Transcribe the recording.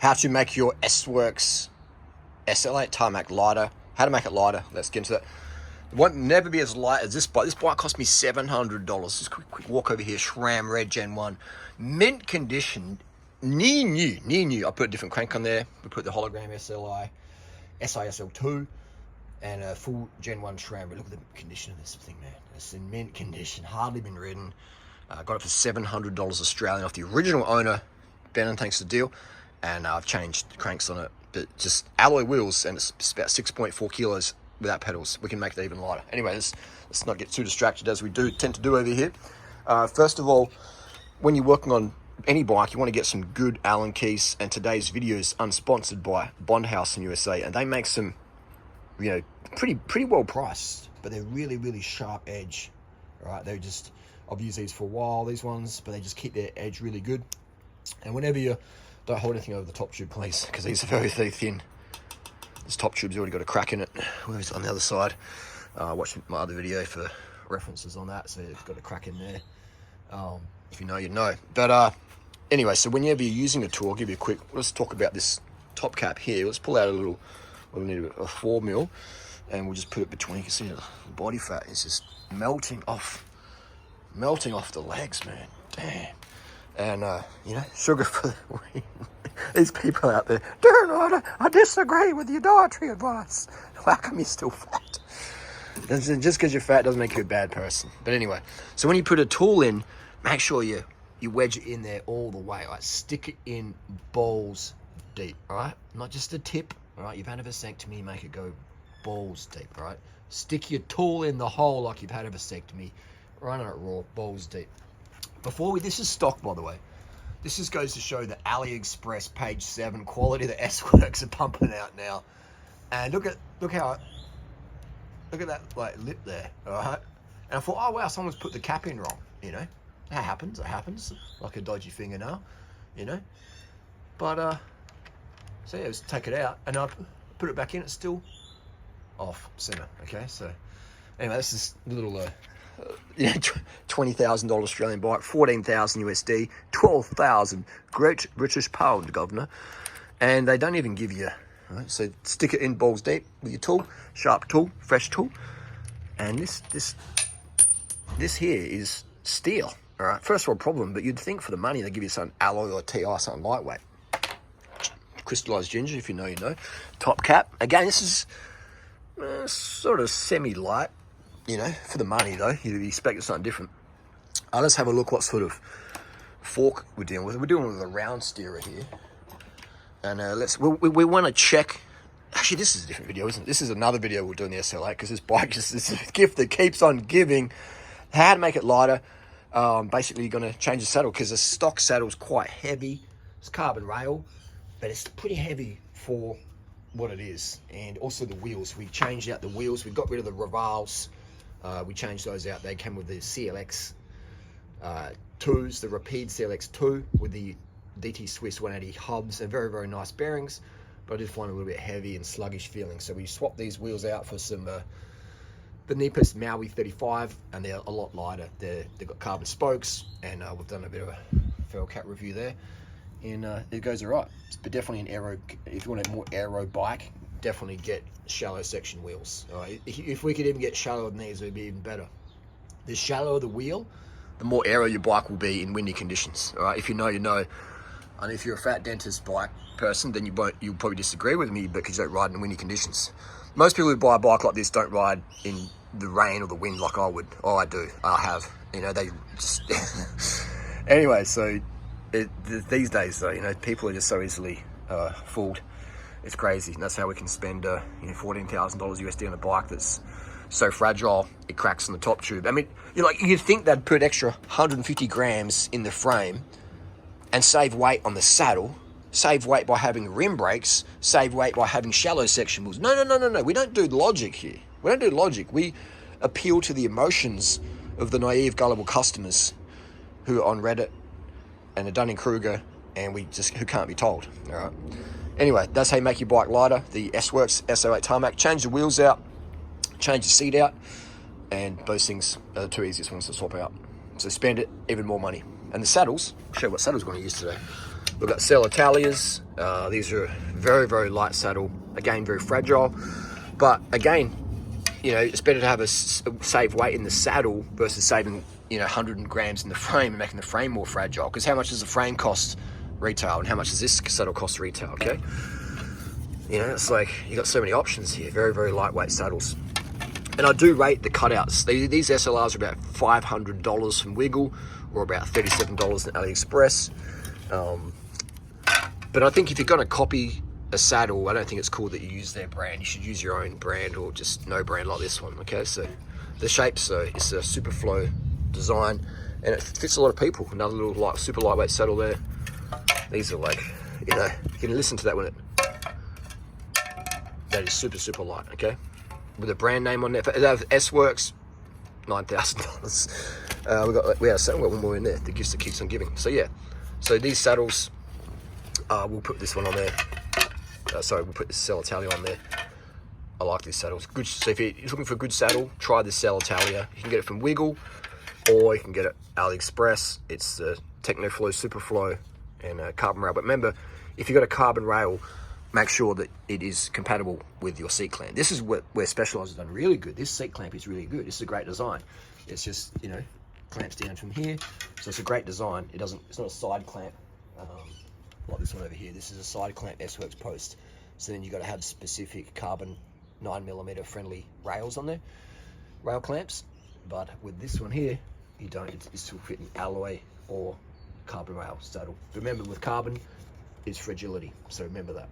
how to make your S-Works SL8 Tarmac lighter. How to make it lighter. Let's get into that. It won't never be as light as this bike. This bike cost me $700. Just quick walk over here. SRAM Red Gen 1. Mint condition. Near new. I put a different crank on there. We put the hologram SISL2 and a full Gen 1 SRAM. But look at the condition of this thing, man. It's in mint condition. Hardly been ridden. Got it for $700 Australian off the original owner. Ben, thanks for the deal. And I've changed the cranks on it. But just alloy wheels, and it's about 6.4 kilos without pedals. We can make it even lighter. Anyway, let's not get too distracted as we tend to do over here. First of all, when you're working on any bike, you want to get some good Allen keys, and today's video is unsponsored by Bond House in USA, and they make some, you know, pretty well priced, but they're really sharp edge. All right, I've used these for a while, these ones, but they just keep their edge really good. And whenever you don't hold anything over the top tube, please, because these are very thin. This top tube's already got a crack in it. Where's on the other side? Watch my other video for references on that. So it's got a crack in there. If you know, you know. But anyway, so whenever you're using a tool, I'll give you a quick. Let's talk about this top cap here. Let's pull out a little. We'll need a 4mm, and we'll just put it between. You can see the body fat is just melting off the legs, man. Damn. And you know, sugar for these people out there. Darren, I disagree with your dietary advice. How come you're still fat? Just because you're fat doesn't make you a bad person. But anyway, so when you put a tool in, make sure you wedge it in there all the way. Right? Stick it in balls deep. All right, not just a tip. All right, you've had a vasectomy, make it go balls deep. All right, stick your tool in the hole like you've had a vasectomy. Run it raw, balls deep. This is stock, by the way. This just goes to show the AliExpress page 7 quality the S-Works are pumping out now. And look at that like lip there, all right? And I thought, oh wow, someone's put the cap in wrong, you know? That happens, like a dodgy fingernail, you know? But so yeah, let's take it out, and I put it back in. It's still off center. Okay, so anyway, this is a little you know, $20,000 Australian bike, 14,000 USD, 12,000 Great British Pound, governor. And they don't even give you, right? So stick it in balls deep with your tool, sharp tool, fresh tool. And this here is steel, all right? First world problem, but you'd think for the money they give you some alloy or TI, something lightweight. Crystallized ginger, if you know, you know. Top cap. Again, this is sort of semi-light. You know, for the money though, you'd expect something different. Let's have a look what sort of fork we're dealing with. We're dealing with a round steerer here. And we want to check. Actually, this is a different video, isn't it? This is another video we'll do in the SL8, because this bike is a gift that keeps on giving. How to make it lighter. Basically, you're going to change the saddle, because the stock saddle is quite heavy. It's carbon rail, but it's pretty heavy for what it is. And also the wheels. We changed out the wheels. We got rid of the Revals. We changed those out. They came with the CLX 2s, the Rapide CLX 2 with the DT Swiss 180 hubs, and very nice bearings, but I did find it a little bit heavy and sluggish feeling. So we swapped these wheels out for some the Nepus Maui 35, and they're a lot lighter. They've got carbon spokes, and we've done a bit of a feral cat review there, and it goes all right. But definitely an aero, if you want a more aero bike, definitely get shallow section wheels. All right? If we could even get shallower than these, it would be even better. The shallower the wheel, the more aero your bike will be in windy conditions. All right, if you know, you know. And if you're a fat dentist bike person, then you'll probably disagree with me, because you don't ride in windy conditions. Most people who buy a bike like this don't ride in the rain or the wind like I would. Oh, I do. I have. You know, they just anyway. So these days, though, you know, people are just so easily fooled. It's crazy, and that's how we can spend you know, $14,000 USD on a bike that's so fragile it cracks in the top tube. I mean, you'd think they'd put extra 150 grams in the frame and save weight on the saddle, save weight by having rim brakes, save weight by having shallow section wheels. No. We don't do logic here. We don't do logic. We appeal to the emotions of the naive, gullible customers who are on Reddit and are Dunning-Kruger, and who can't be told. All right. Anyway, that's how you make your bike lighter. The S-Works SL8 Tarmac. Change the wheels out, change the seat out, and those things are the two easiest ones to swap out. So spend it even more money. And the saddles, I'll show you what saddles we're going to use today. We've got Cell Italias. These are very, very light saddle. Again, very fragile. But again, you know, it's better to have a save weight in the saddle versus saving, you know, 100 grams in the frame and making the frame more fragile. Because how much does the frame cost retail, and how much does this saddle cost retail? Okay, you know, it's like you got so many options here. Very, very lightweight saddles. And I do rate the cutouts. These SLRs are about $500 from Wiggle, or about $37 in AliExpress. But I think if you're going to copy a saddle, I don't think it's cool that you use their brand. You should use your own brand, or just no brand like this one. Okay, so the shape, so it's a super flow design, and it fits a lot of people. Another little super lightweight saddle there. These are like, you know, you can listen to that when that is super, super light. Okay, with a brand name on there. If they have S-Works, $9,000. we have one more in there. The gift that keeps on giving. So yeah, so these saddles, we'll put this one on there. Sorry, we'll put this Cell Italia on there. I like this saddle. It's good. So if you're looking for a good saddle, try this Cell Italia. You can get it from Wiggle, or you can get it AliExpress. It's the Technoflow Superflow and carbon rail. But remember, if you've got a carbon rail, make sure that it is compatible with your seat clamp. This is where Specialized has done really good. This seat clamp is really good. This is a great design. It's just, you know, clamps down from here. So it's a great design. It's not a side clamp like this one over here. This is a side clamp S-Works post. So then you've got to have specific carbon 9mm friendly rails on there, rail clamps. But with this one here, you don't. It's still fitting alloy or carbon rail saddle. Remember, with carbon, it's fragility. So remember that.